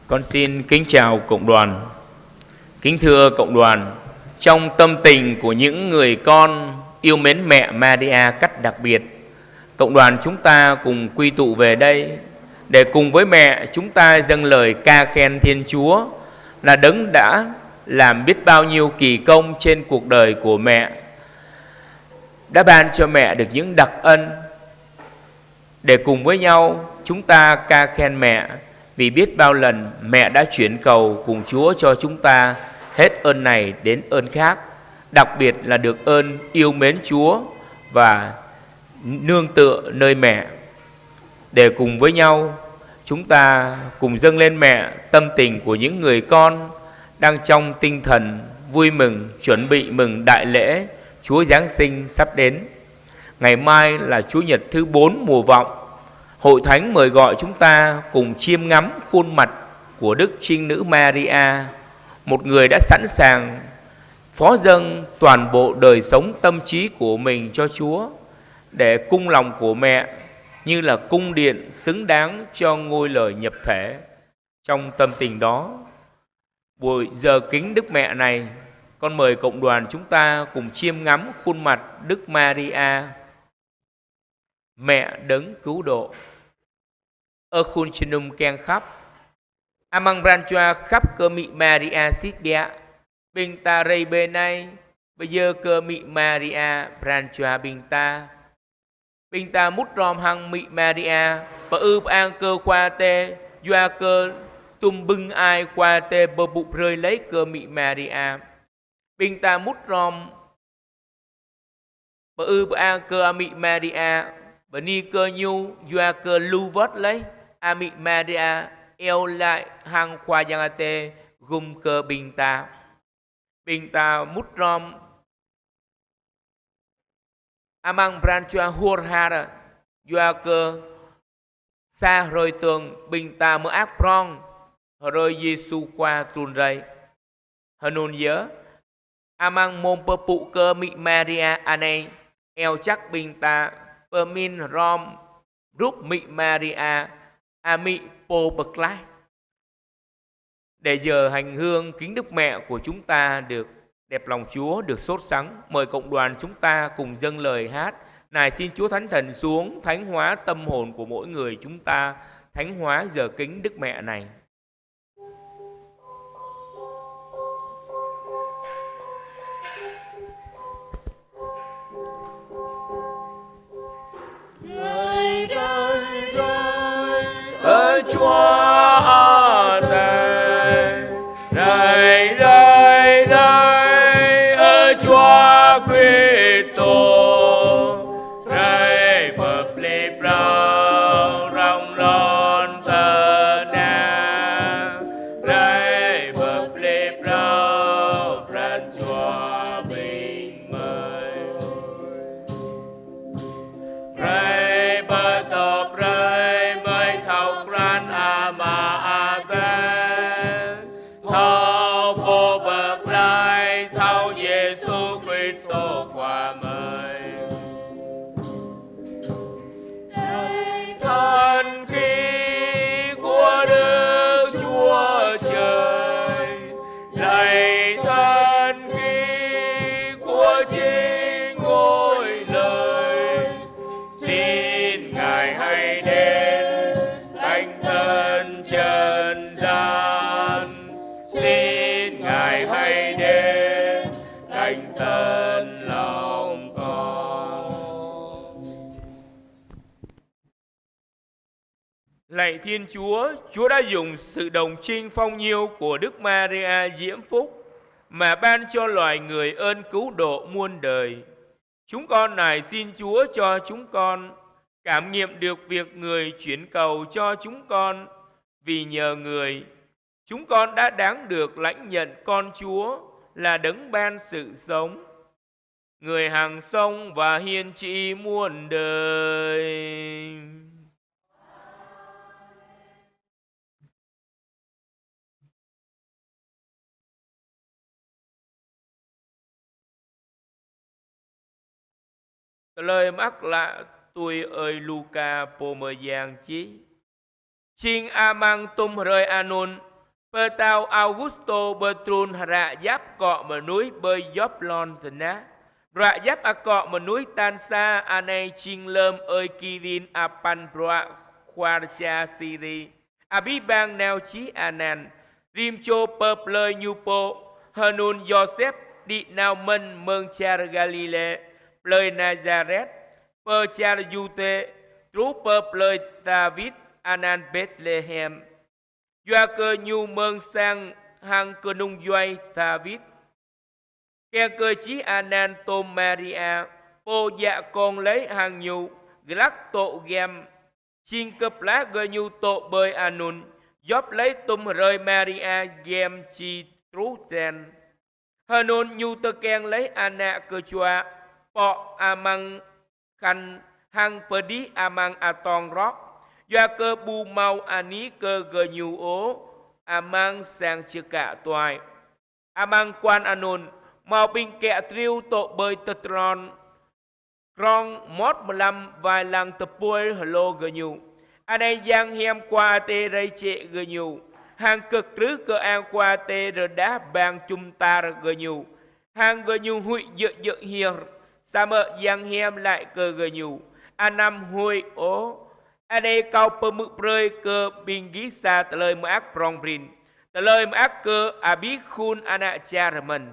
Con xin kính chào cộng đoàn. Kính thưa cộng đoàn, trong tâm tình của những người con yêu mến mẹ Maria cách đặc biệt, cộng đoàn chúng ta cùng quy tụ về đây để cùng với mẹ chúng ta dâng lời ca khen Thiên Chúa là đấng đã làm biết bao nhiêu kỳ công trên cuộc đời của mẹ, đã ban cho mẹ được những đặc ân, để cùng với nhau chúng ta ca khen mẹ, vì biết bao lần mẹ đã chuyển cầu cùng Chúa cho chúng ta hết ơn này đến ơn khác, đặc biệt là được ơn yêu mến Chúa và nương tựa nơi mẹ. Để cùng với nhau chúng ta cùng dâng lên mẹ tâm tình của những người con đang trong tinh thần vui mừng chuẩn bị mừng đại lễ Chúa Giáng sinh sắp đến. Ngày mai là Chúa Nhật thứ 4 mùa vọng. Hội Thánh mời gọi chúng ta cùng chiêm ngắm khuôn mặt của Đức Trinh Nữ Maria, một người đã sẵn sàng phó dâng toàn bộ đời sống tâm trí của mình cho Chúa, để cung lòng của mẹ như là cung điện xứng đáng cho ngôi lời nhập thể. Trong tâm tình đó, buổi giờ kính Đức Mẹ này, con mời cộng đoàn chúng ta cùng chiêm ngắm khuôn mặt Đức Maria, mẹ đấng cứu độ. Ở khuôn chinum keng khắp amang branchoa khắp cơ mị Maria xít bia bình ta rây bê này bây giờ cơ mị Maria branchoa bình ta mút ròm hăng mị Maria và an cơ khoa tê doa cơ tum bưng ai khoa tê bờ bụng rơi lấy cơ mị Maria bình ta mút ròm và an cơ mị Maria và ni cơ nhu doa cơ lưu vót lấy Ami Maria eo lại hàng khoa giang tê gum cơ bình ta mút rom amang branchoa hurhara doa cơ xa rồi tường bình ta mơ ác prong rồi Giêsu qua tuôn rây hơn nhớ amang môn pơ phụ cơ mị Maria anei eo chắc bình ta pơ min rom rút mị Maria Ami po bậc lai. Để giờ hành hương kính Đức Mẹ của chúng ta được đẹp lòng Chúa, được sốt sắng, mời cộng đoàn chúng ta cùng dâng lời hát. Này xin Chúa Thánh Thần xuống thánh hóa tâm hồn của mỗi người chúng ta, thánh hóa giờ kính Đức Mẹ này. Chúa này này đây đây ở Chúa Kitô đây bập lê bao rong lon tờ na đây bập lê bao ran Chúa bình mời đây bờ tập đây mới thâu ran ama ate thâu vô bậc lai thâu Giêsu Kitô qua mời đây thần khí của Đức Chúa Trời đây thần khí Thánh Thần lòng con. Lạy Thiên Chúa, Chúa đã dùng sự đồng trinh phong nhiêu của Đức Maria diễm phúc mà ban cho loài người ơn cứu độ muôn đời. Chúng con nài xin Chúa cho chúng con cảm nghiệm được việc người chuyển cầu cho chúng con, vì nhờ người, chúng con đã đáng được lãnh nhận con Chúa là đấng ban sự sống, người hằng sống và hiên trị muôn đời. Lời mắc lạ tôi ơi Luca Pomergiang chí. Chinh amang tum rơi anon, per tao Augusto Bertrun rạ giáp cọ mà núi bơi gióp lon thần ná. Rạ giáp a cọ mà núi tan xa anay chinh lơm ơi kirin apan proa khoarcha siri. Abi bang neo chí anan, rim cho per plơi nhupo, hanun Joseph đi nào mân mương char Galile. Plơi Nazareth, per char Jute, trú per plơi David, anan Bethlehem. Doa cơ nhu mương sang hang cơ nung doay David. Kè cơ chí anan tôm Maria, po dạ con lấy hàng nhu, glắc tổ gem. Chinh cấp lá gơ nhu tổ bơi anun, dóp lấy tôm rơi Maria gem chi trú ten. Hanun nhu tơ kèn lấy anna cơ choa, po amang khăn hang pedi amang atong rock. Doa cơ bu mau ani cơ gờ nhu ố amang sang chưa cả toài. Amang quan anon mau binh kẹ triêu tổ bơi tơ tron. Krong mót mà lâm vài lăng tập bôi hello gờ nhu. Anh ấy giang hem qua tê rây trệ gờ nhu. Hàng cực trứ cơ an qua tê rờ đá bang chung ta gờ nhu. Hàng gờ nhu hụi dợ dợ hiền. Sa mơ giang hem lại cơ gờ nhu. Anh năm hụi ố. Anh ấy cao bơ mực rơi cơ bình ghi xa tờ lời mà ác prong brin. Tờ lời mà ác cơ à bí khun anh cha rờ mình.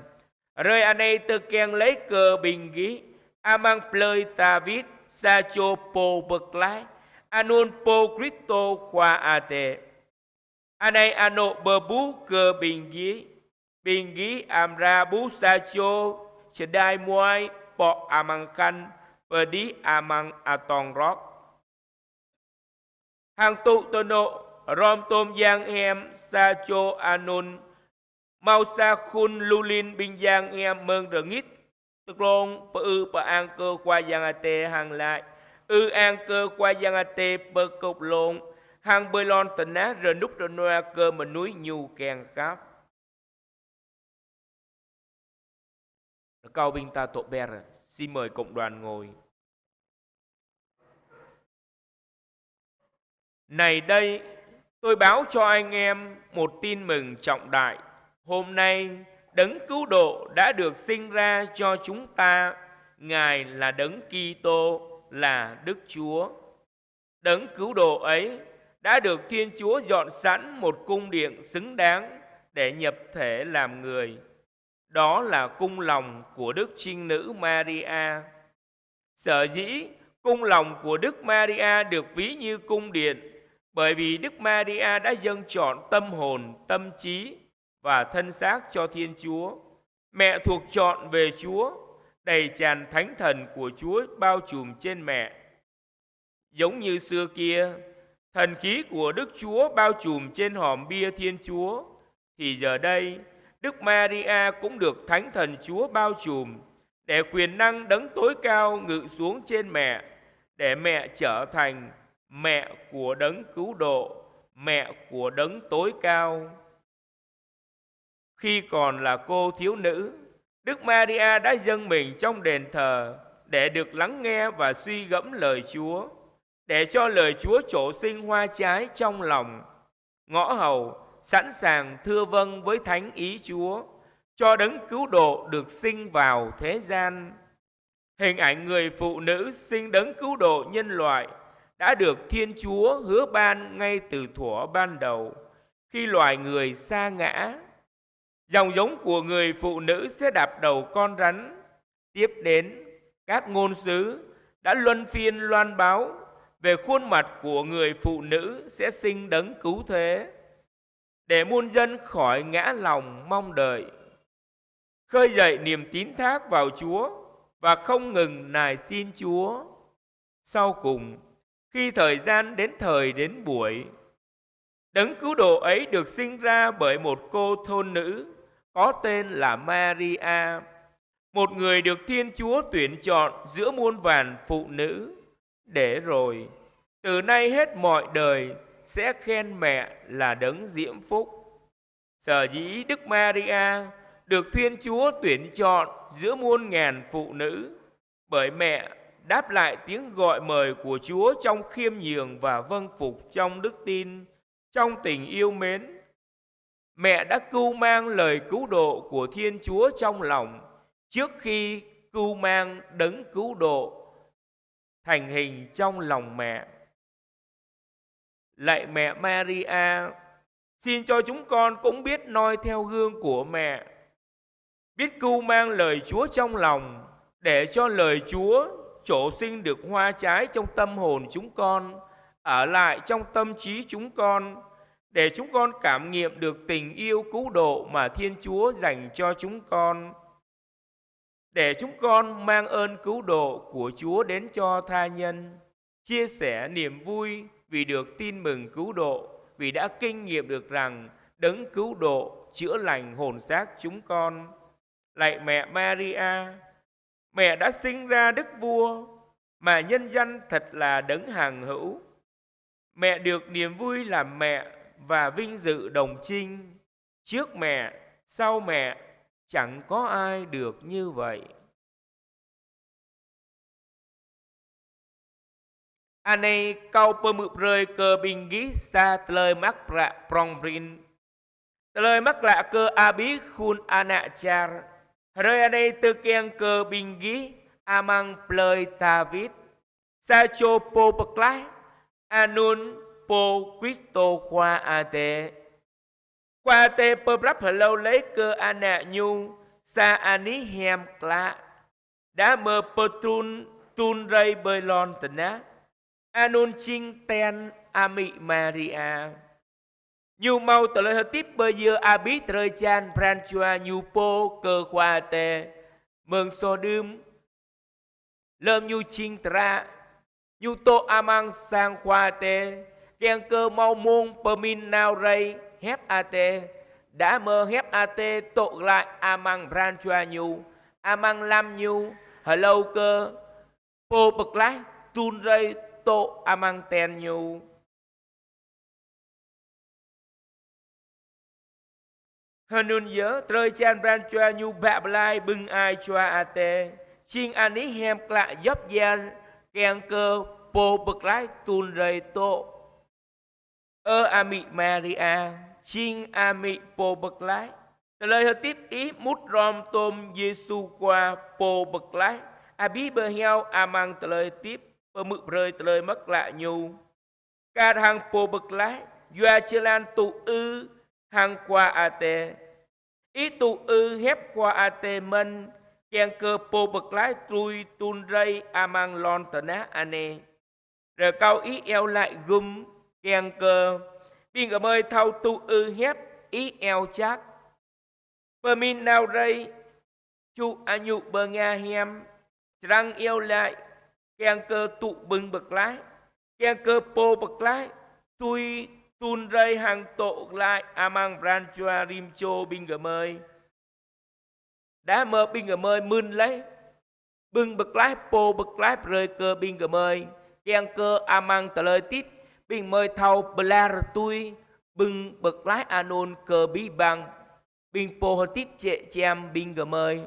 Rồi anh ấy tờ kèn lấy cơ bình ghi. Amang plơi David sa cho po bực lái. Anon po Cristo khoa ate. Anh ấy ano bơ bú cơ bình ghi. Bình ghi amra bú sa cho chả đai muai po amang khăn. Bờ đi amang atong rock. Hàng tụ tơ nộ, rom tôm giang em, sa cho anon, mau sa khun lulin binh giang em mừng rờ ngít, tức lông, bờ an cơ qua giang ate hàng lại, an cơ qua giang ate bờ cục lông, hàng bơi lon tần ná rờ nút rờ noa cơ mà núi nhu kèn khắp. Cao binh ta tổ bè, xin mời cộng đoàn ngồi. Này đây, tôi báo cho anh em một tin mừng trọng đại. Hôm nay, đấng cứu độ đã được sinh ra cho chúng ta. Ngài là đấng Kitô, là Đức Chúa. Đấng cứu độ ấy đã được Thiên Chúa dọn sẵn một cung điện xứng đáng để nhập thể làm người. Đó là cung lòng của Đức Trinh Nữ Maria. Sở dĩ cung lòng của Đức Maria được ví như cung điện, bởi vì Đức Maria đã dâng trọn tâm hồn, tâm trí và thân xác cho Thiên Chúa. Mẹ thuộc trọn về Chúa, đầy tràn thánh thần của Chúa bao trùm trên mẹ. Giống như xưa kia, thần khí của Đức Chúa bao trùm trên hòm bia Thiên Chúa, thì giờ đây Đức Maria cũng được thánh thần Chúa bao trùm, để quyền năng đấng tối cao ngự xuống trên mẹ, để mẹ trở thành mẹ của đấng cứu độ, mẹ của đấng tối cao. Khi còn là cô thiếu nữ, Đức Maria đã dâng mình trong đền thờ để được lắng nghe và suy gẫm lời Chúa, để cho lời Chúa trổ sinh hoa trái trong lòng. Ngõ hầu sẵn sàng thưa vâng với thánh ý Chúa, cho đấng cứu độ được sinh vào thế gian. Hình ảnh người phụ nữ sinh đấng cứu độ nhân loại đã được Thiên Chúa hứa ban ngay từ thuở ban đầu, khi loài người sa ngã. Dòng giống của người phụ nữ sẽ đạp đầu con rắn. Tiếp đến, các ngôn sứ đã luân phiên loan báo về khuôn mặt của người phụ nữ sẽ sinh đấng cứu thế, để muôn dân khỏi ngã lòng mong đợi, khơi dậy niềm tín thác vào Chúa và không ngừng nài xin Chúa. Sau cùng, khi thời gian đến buổi, đấng cứu độ ấy được sinh ra bởi một cô thôn nữ có tên là Maria, một người được Thiên Chúa tuyển chọn giữa muôn vàn phụ nữ, để rồi từ nay hết mọi đời sẽ khen mẹ là đấng diễm phúc. Sở dĩ Đức Maria được Thiên Chúa tuyển chọn giữa muôn ngàn phụ nữ, bởi mẹ đáp lại tiếng gọi mời của Chúa trong khiêm nhường và vâng phục trong đức tin, trong tình yêu mến. Mẹ đã cưu mang lời cứu độ của Thiên Chúa trong lòng trước khi cưu mang đấng cứu độ thành hình trong lòng mẹ. Lạy mẹ Maria, xin cho chúng con cũng biết noi theo gương của mẹ, biết cưu mang lời Chúa trong lòng, để cho lời Chúa trổ sinh được hoa trái trong tâm hồn chúng con, ở lại trong tâm trí chúng con, để chúng con cảm nghiệm được tình yêu cứu độ mà Thiên Chúa dành cho chúng con, để chúng con mang ơn cứu độ của Chúa đến cho tha nhân, chia sẻ niềm vui vì được tin mừng cứu độ, vì đã kinh nghiệm được rằng đấng cứu độ chữa lành hồn xác chúng con. Lạy mẹ Maria, mẹ đã sinh ra Đức Vua mà nhân danh thật là đấng hằng hữu. Mẹ được niềm vui làm mẹ và vinh dự đồng trinh. Trước mẹ, sau mẹ, chẳng có ai được như vậy. Ane câu pơ mực rơi cơ bình ghi xa lời mắc rạ prong brin. Lời mắc lạ cơ a bí khun ana char. Rơi ane tư keng cơ bình ghi amang plơi ta vít. Sa cho po bậc lái. Anun po Cristo khoa a tê. Qua tê pơ rắp hờ lâu lấy cơ ana nhu. Sa ani hem klạ. Đã mơ pơ tun rây bơi lon tình á. Anon chinh ten ami Maria. Nhu mau tờ lời hợp tiếp bơ dơ a bí trời chan pranchua nhu po cơ khoa tê. Mừng so đêm. Lơm nhu chinh tra. Nhu tô amang sang khoa tê. Kèn cơ mau môn pơ min nào rây hép a tê. Đã mơ hép a tê tộ lại amang pranchua nhu. Amang lam nhu. Hờ lâu cơ. Po bậc lái tun rây tô amang ten nhu. Hơn nun nhớ trời chan bran choa nhu bạ lai bưng ai choa a tê. Chinh ani hem klạ dấp gian kèn cơ po bậc lái tun rây tô. Ami Maria chinh ami po bậc lái. Lời hợp tiếp ý mút rom tôm Giêsu qua po bậc lái. Abi bơ heo amang lời tiếp bơ mực rơi lời mất lạ nhu. Ca hàng po bậc lái doa chê lan tụ ư hàng qua a tê. Ý tụ ư hép qua a tê mân kèn cơ po bậc lái trui tun rây amang lon tờ ná ane. Rồi cao ý eo lại gum kèn cơ biên ở mơi thâu tụ ư hép ý eo chắc. Bơ min nào rây chu a nhụ bơ nga hem răng eo lại kèn cơ tụ bưng bậc lái. Kèn cơ po bậc lái tui tun rây hàng tộ lại amang branchua rim chô binh gờ mơi. Đã mơ binh gờ mơi mưn lấy. Bưng bậc lái po bậc lái rơi cơ binh gờ mơi. Kèn cơ amang tờ lời tiếp binh mơi thâu blar tui. Bưng bậc lái anon cơ bí băng. Binh po hờ tiếp chệ cham binh gờ mơi.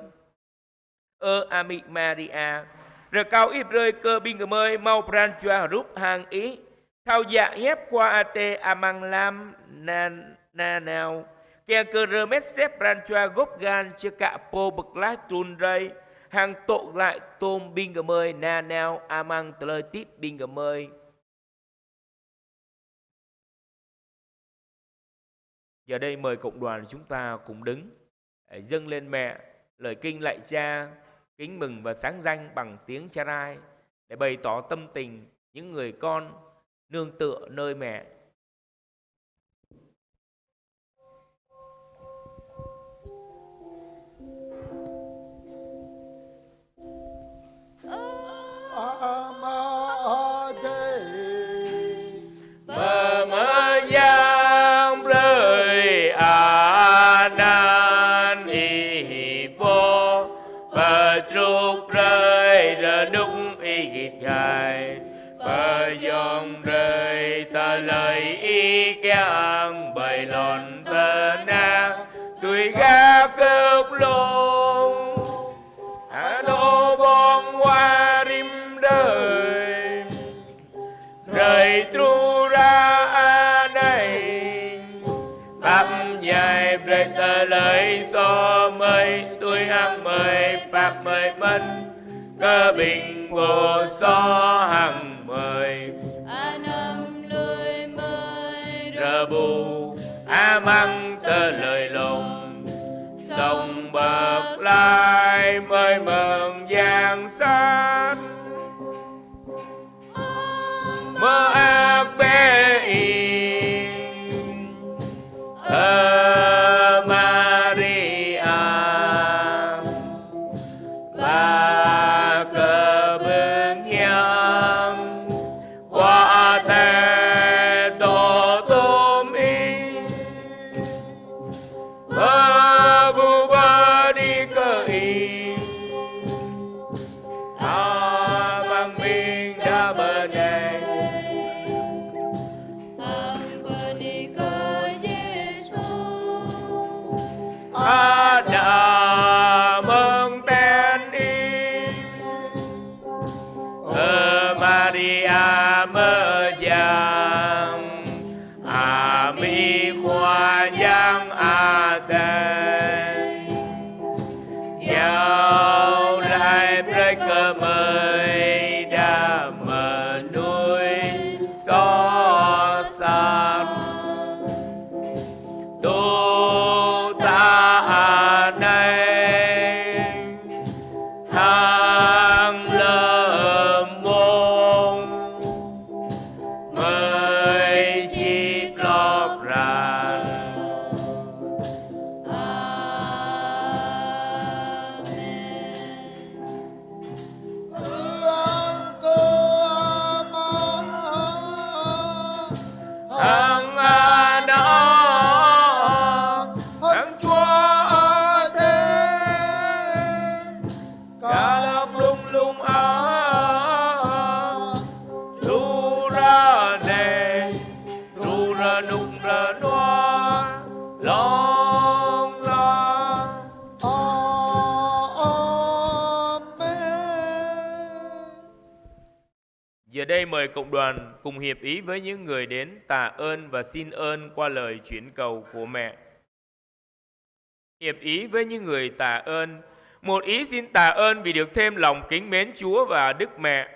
Ami Maria. Rồi cao ít rơi cơ binh gờ mơi mau branchua rút hàng ý. Thao dạ hép qua a tê amang lam na nào. Kèn cơ rơ mét xếp branchua gốc gan chê cạ po bậc lái trùn rây. Hàng tộ lại tôm binh gờ mơi na nào amang tờ lời tiếp binh gờ mơi. Giờ đây mời cộng đoàn chúng ta cùng đứng. Hãy dâng lên mẹ lời kinh lạy Cha, kính mừng và sáng danh bằng tiếng Charai để bày tỏ tâm tình những người con nương tựa nơi mẹ. Mơ giang rơi nan y vô và trục rơi ra đúng y gịt gai và dòng rơi ta lời y keng bày lòn ta na tuổi ga cướp lông đô bong hoa rim đời rời tru ra đây bắp dài rời tờ lời so mây tôi hăng mời bạc mời mân cơ bình vô so hằng mời năm lời mời rờ bù măng tờ lời lồng sông bậc lai mời mừng giang sát mơ ác bé in Maria và cờ bưng nhang qua tè tổ tôm in bu ba đi cơ in bằng mình đã bờ này đã mừng tên đi Maria mơ giang mi khoa giang tê giao lại break cơ mời đã mở nuôi xó sát hàng lâm môn mời chiếc lọc ràn hàng hàng chúa lung lu ra nè lu ra nung ra noa long ra Giờ đây mời cộng đoàn cùng hiệp ý với những người đến tạ ơn và xin ơn qua lời chuyển cầu của mẹ. Hiệp ý với những người tạ ơn. Một ý xin tạ ơn vì được thêm lòng kính mến Chúa và Đức Mẹ.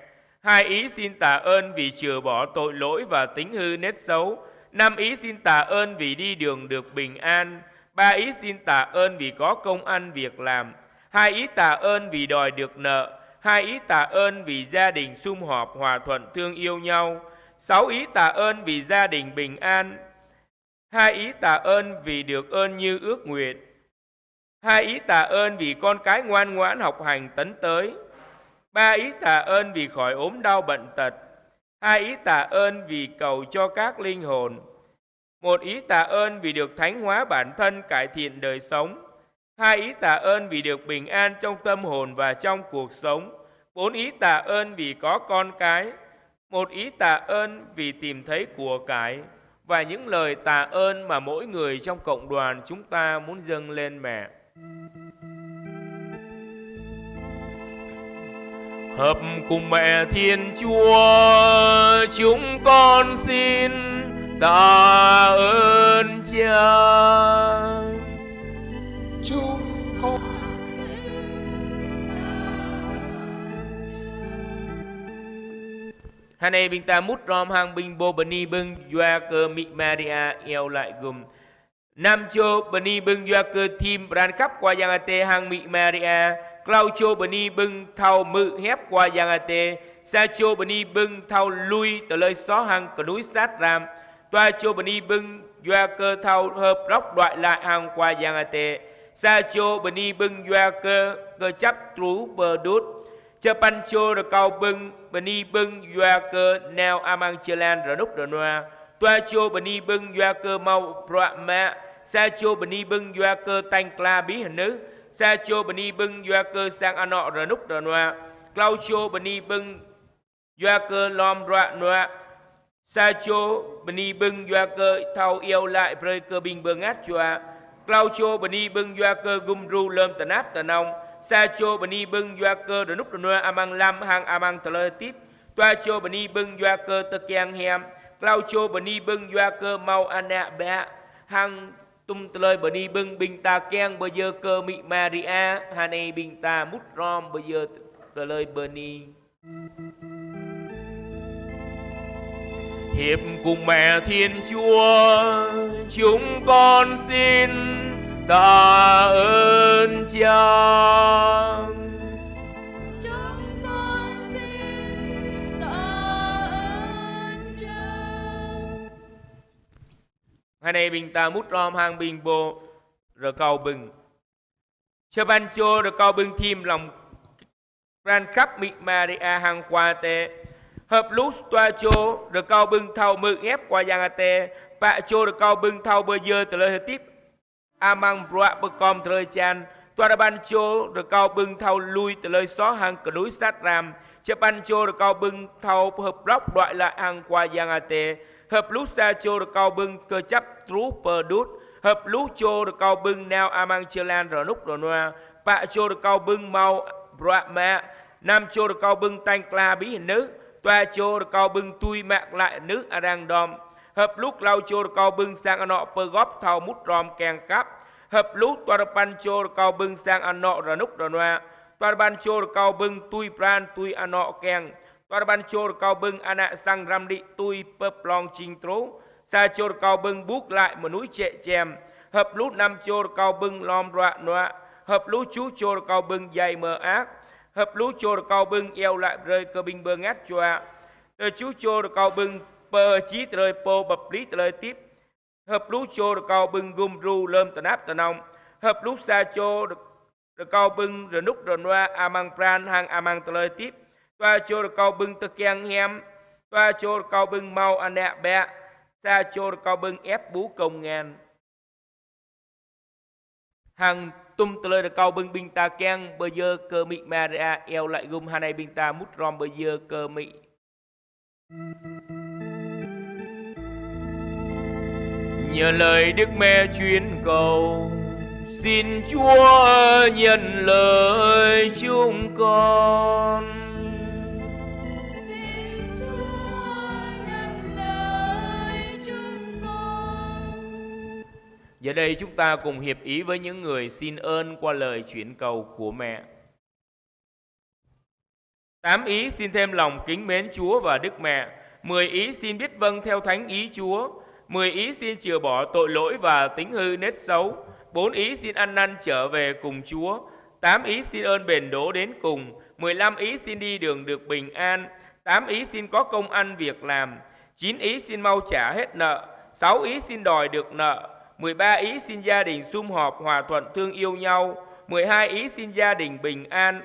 Hai ý xin tạ ơn vì chừa bỏ tội lỗi và tính hư nết xấu. Năm ý xin tạ ơn vì đi đường được bình an. Ba ý xin tạ ơn vì có công ăn việc làm. Hai ý tạ ơn vì đòi được nợ. Hai ý tạ ơn vì gia đình sum họp hòa thuận thương yêu nhau. Sáu ý tạ ơn vì gia đình bình an. Hai ý tạ ơn vì được ơn như ước nguyện. Hai ý tạ ơn vì con cái ngoan ngoãn học hành tấn tới. Ba ý tạ ơn vì khỏi ốm đau bệnh tật. Hai ý tạ ơn vì cầu cho các linh hồn. Một ý tạ ơn vì được thánh hóa bản thân, cải thiện đời sống. Hai ý tạ ơn vì được bình an trong tâm hồn và trong cuộc sống. Bốn ý tạ ơn vì có con cái. Một ý tạ ơn vì tìm thấy của cải. Và những lời tạ ơn mà mỗi người trong cộng đoàn chúng ta muốn dâng lên mẹ. Hợp cùng mẹ Thiên Chúa, chúng con xin tạ ơn Cha. Chúng con Hà này bình ta mút rom hàng bình bồ bần ni bưng doa cơ mị Maria eo lại gùm Nam cho bani bưng doa cơ tim ran khắp qua giang ate hang mị Maria. Clau cho bani bưng thao mự hép qua giang ate. Sa cho bani bưng thao lui từ lời xó hang cả núi sát ram. Toa cho bani bưng doa cơ thao hợp róc đoại lại hang qua giang ate. Sa cho bani bưng doa cơ cơ chấp trú bờ đút. Cho pan cho rồi cao bưng bani bưng doa cơ neo amang chelan rồi nút rồi noa. Toa cho bani bưng doa cơ mau proa mẹ. Sa cho bani bưng doa cơ tanh kla bí hình nữ. Sa cho bani bưng doa cơ sang anọ rồi nút rồi noa. Clau cho bani bưng doa cơ lom roa noa. Sa cho bani bưng doa cơ thao yêu lại rơi cơ bình bơ ngát choa. Clau cho bani bưng doa cơ gum ru lơm tà náp tà nông. Sa cho bani bưng doa cơ rồi nút rồi noa amang lam hang amang tà lơ tít. Toa cho bani bưng doa cơ tơ kiang hem. Clau cho bani bưng doa cơ mau anạ bạ. Hang tum tơ lời bani bưng bình ta kiang bây giờ cơ mị Maria. Hane bình ta mút rom bây giờ tơ lời bani. Hiệp cùng mẹ Thiên Chúa, chúng con xin tạ ơn Cha. Chúng con xin tạ ơn Cha. Hai này bình ta mút rom hang bình bồ rồi cầu bừng. Cho ban chô rồi cầu bừng thêm lòng ran khắp mị Maria hang qua tê. Hợp lúc toa chô rồi cao bưng thao mự ép qua giang ate. Bạ chô rồi cao bưng thao bơ dơ từ lời tiếp. Amang broa bơ com từ lời chan. Toa ra ban chô rồi cao bưng thao lui từ lời xó hang cả núi sát ram. Chá ban chô rồi cao bưng thao hợp róc đoại lại hang qua giang ate. Hợp lúc xa chô rồi cao bưng cơ chấp trú bơ đút. Hợp lúc chô rồi cao bưng nao amang chơ lan rồi nút rồi noa. Bạ chô rồi cao bưng mau broa mẹ. Nam chô rồi cao bưng tanh kla bí hình nữ. Toa chô cao bưng tui mạc lại nước arang đom. Hợp lúc lau chô cao bưng sang anọ pơ góp thao mút rom kèng cắp. Hợp lúc toa pan chô cao bưng sang anọ ra nút ra noa. Toa ban chô cao bưng tui pran tui anọ kèng. Toa ban chô cao bưng anạ sang ram đi tui pơ plong chinh trố. Sa chô cao bưng bút lại một núi trệ chèm. Hợp lúc năm chô cao bưng lom roạ noa. Hợp lúc chú chô cao bưng dày mờ ác. Hợp lú chô cao bưng eo lại rơi cơ binh bơ ngát choa. Chú chô cao bưng bơ chí rơi pô bập lý rơi tiếp. Hợp lú chô cao bưng gum ru lơm tà náp tà nông. Hợp lú xa chô cao bưng rồi nút rồi noa amang pran hang amang tà lời tiếp. Toa chô cao bưng tơ kiang hem. Toa chô cao bưng mau anạ bẹ. Xa chô cao bưng ép bú công ngàn. Hằng tum tơ lời cao bưng binh ta keng bây giờ cơ mị Maria eo lại gum hai này binh ta mút rom bây giờ cơ mị. Nhờ lời Đức Mẹ chuyên cầu, xin Chúa nhận lời chúng con. Xin Chúa nhận lời chúng con. Giờ đây chúng ta cùng hiệp ý với những người xin ơn qua lời chuyển cầu của mẹ. 8 ý xin thêm lòng kính mến Chúa và Đức Mẹ. 10 ý xin biết vâng theo thánh ý Chúa. 10 ý xin chừa bỏ tội lỗi và tính hư nết xấu. 4 ý xin ăn năn trở về cùng Chúa. 8 ý xin ơn bền đỗ đến cùng. 15 ý xin đi đường được bình an. 8 ý xin có công ăn việc làm. 9 ý xin mau trả hết nợ. 6 ý xin đòi được nợ. 13 ý xin gia đình sum họp hòa thuận thương yêu nhau. 12 ý xin gia đình bình an.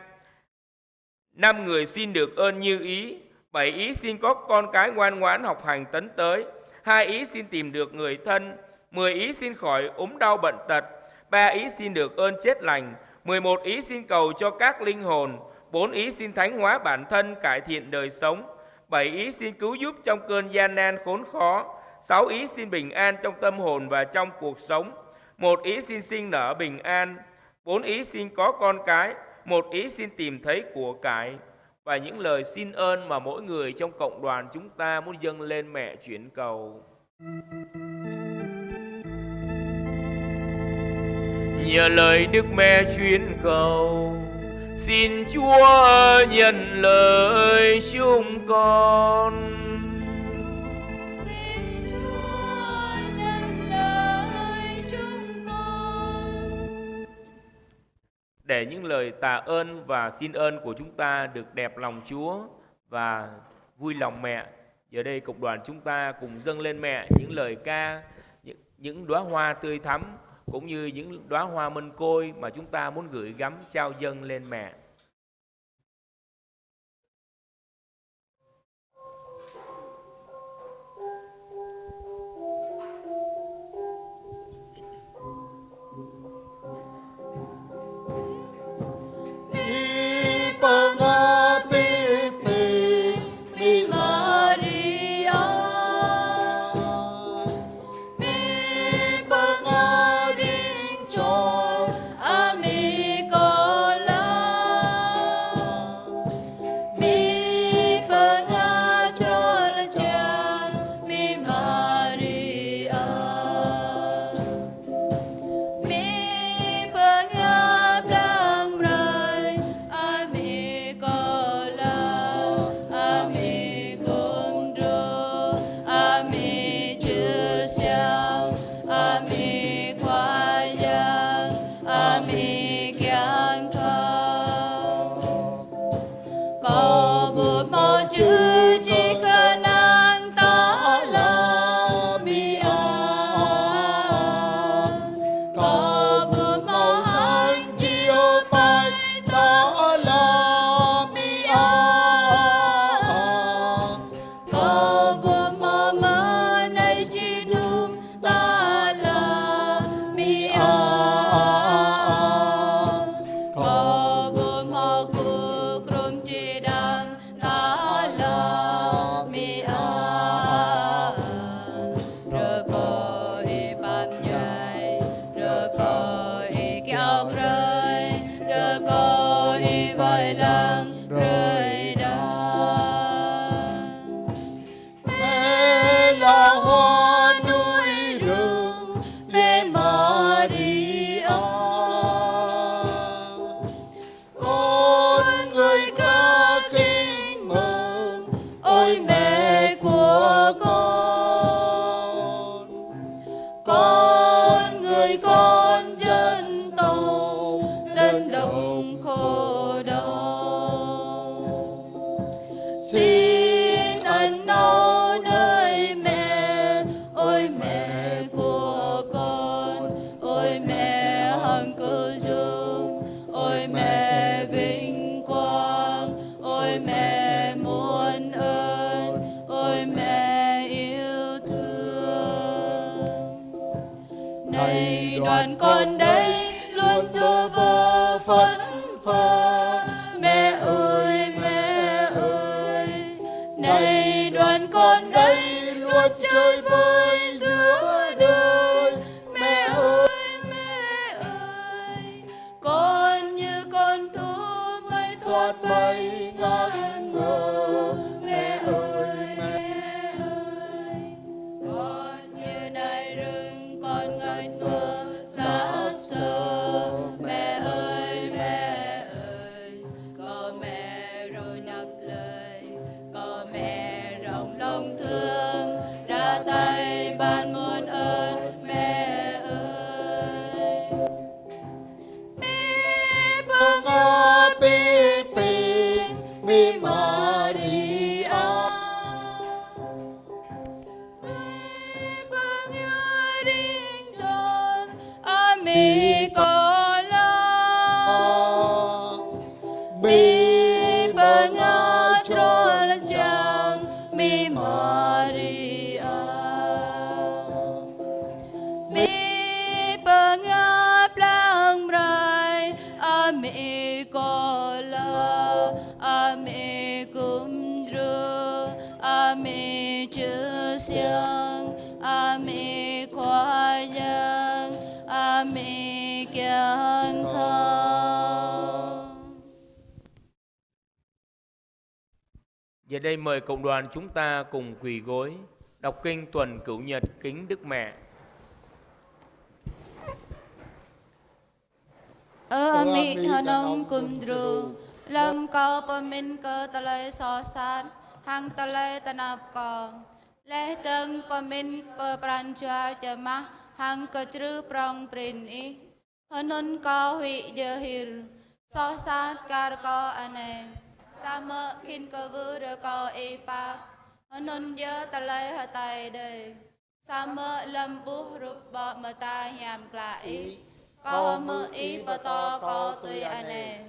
5 người xin được ơn như ý. 7 ý xin có con cái ngoan ngoãn học hành tấn tới. 2 ý xin tìm được người thân. 10 ý xin khỏi ốm đau bệnh tật. 3 ý xin được ơn chết lành. 11 ý xin cầu cho các linh hồn. 4 ý xin thánh hóa bản thân, cải thiện đời sống. 7 ý xin cứu giúp trong cơn gian nan khốn khó. 6 ý xin bình an trong tâm hồn và trong cuộc sống. 1 ý xin sinh nở bình an. 4 ý xin có con cái. 1 ý xin tìm thấy của cải. Và những lời xin ơn mà mỗi người trong cộng đoàn chúng ta muốn dâng lên mẹ chuyển cầu. Nhờ lời Đức Mẹ chuyển cầu, xin Chúa nhận lời chúng con. Xin Chúa nhận lời chúng để những lời tạ ơn và xin ơn của chúng ta được đẹp lòng Chúa và vui lòng mẹ. Giờ đây cộng đoàn chúng ta cùng dâng lên mẹ những lời ca, những đóa hoa tươi thắm cũng như những đóa hoa mân côi mà chúng ta muốn gửi gắm trao dâng lên mẹ. Đoàn con đây luôn thơ vơ phấn phơ, mẹ ơi mẹ ơi. Này đoàn con đây luôn chơi vơi giữa đời, mẹ ơi mẹ ơi. Con như con thú mây thoát bay ngang ngờ, mẹ ơi mẹ ơi. Con như nai rừng con ngây thơ xa xưa, mẹ ơi mẹ ơi. Có mẹ rồi nhập lời, có mẹ rộng lòng thương, ra tay ban muôn ơn mẹ ơi. Mi bưng ơ pi pi mi Maria, mi bưng ơ riêng tròn mi có la, mi bưng ơ tròn chàng mi Maria, mi bưng ơ plang rai mi có la, mi cum dru mi chư xiang mi khoa giang mi kian thang. Giờ đây mời cộng đoàn chúng ta cùng quỳ gối đọc kinh tuần cửu nhật kính Đức Mẹ. Mi thanong kumdru lam cao pamin cơ talay so san hang talay tanap kong leh teng pamin cơ prancha chama hang cơ trư prong prin i hanun cao hủy dơ hir so sát ca co ane sa mơ kinh cơ vư rơ co y pa nun dơ ta lê hà tay đề sa mơ lâm bú rụp bọ mơ ta nhàm klạ y co mơ y bờ to co tùy ane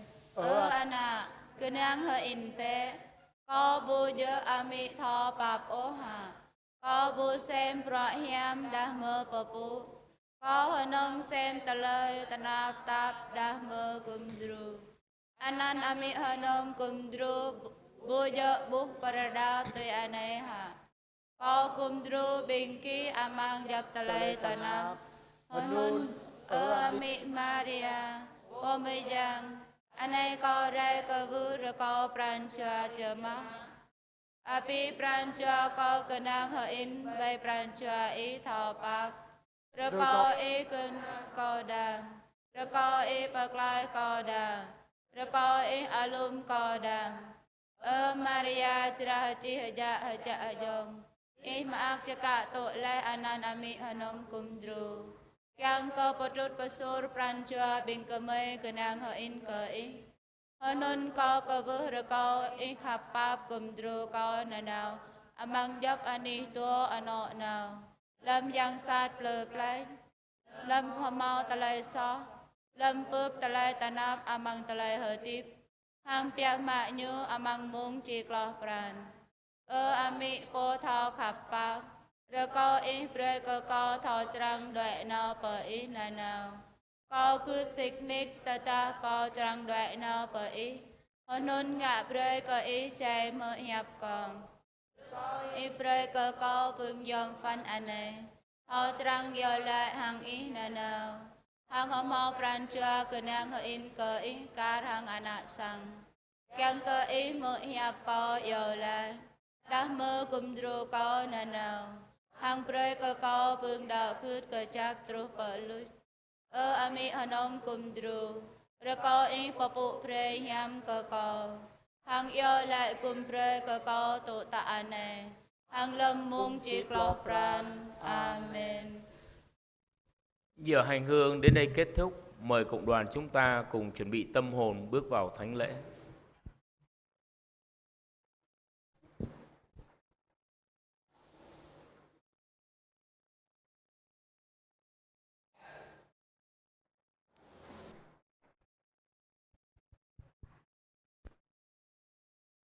ana cứ nang hơ im pe có bu dơ ami tho bạp ô hà có bu xem pro hiam đa mơ bờ bu có hơ nông xem ta lê ta nạp tạp đa mơ cum dru anan ami hơ nông cum dru bu dơ bu parada tùy ane hà có cum dru bình ký amang dập ta lê ta nạp hơ nôn ami Maria ô mê giang anai có rai cơ vư rơ có pran chua chơ má api pran chua có cơ năng hơ im bay pran chua ý thọ bạp rơ có ý cân có đàm rơ có ý bạc lai có đàm rơ có ý alum có đàm Maria chira chi hơ dạ hơ dông ý mà ác chơ cả tội lai anan ami hơ nông cung dru yang ko potrut pasur pran chua bình cơ mây cơ năng hơ in cơ ý hơ nôn ko cơ vư rơ có ý khắp bạp cung dru có nà nào amang dấp ani tua ano nào lâm yang sát plơ play lâm hoa mau ta lay so lâm bướp ta lay ta nạp amang ta lay hơ tiếp hàng piak mạ như amang mung chi klo pran ami po thao khắp bạp rơ có ý prê cơ có thao trăng đoại nào bờ ý nà nào có cứ xích ních ta ta có trăng đoại nào bờ ý hơ nôn ngạ prê cơ ý chay mơ hiệp còn ý prê cơ có vương dòng phân ane thao trăng dò lại hàng ý nà nào hàng hơ mau pran chua cơ nàng hơ in cơ ý ca hàng ana sang keng cơ ý mơ hiệp có dò lại đá mơ cung dru có nà nào hàng prê cơ có vương đạo cướt cơ chạp trú bờ lút ami hơ nông cung dru rơ có ý bờ phụ prê hiam cơ có hàng yêu lại cung prê cơ có tụ tạ ane hàng lâm mung chi klo pran. Amen. Giờ hành hương đến đây kết thúc. Mời cộng đoàn chúng ta cùng chuẩn bị tâm hồn bước vào thánh lễ.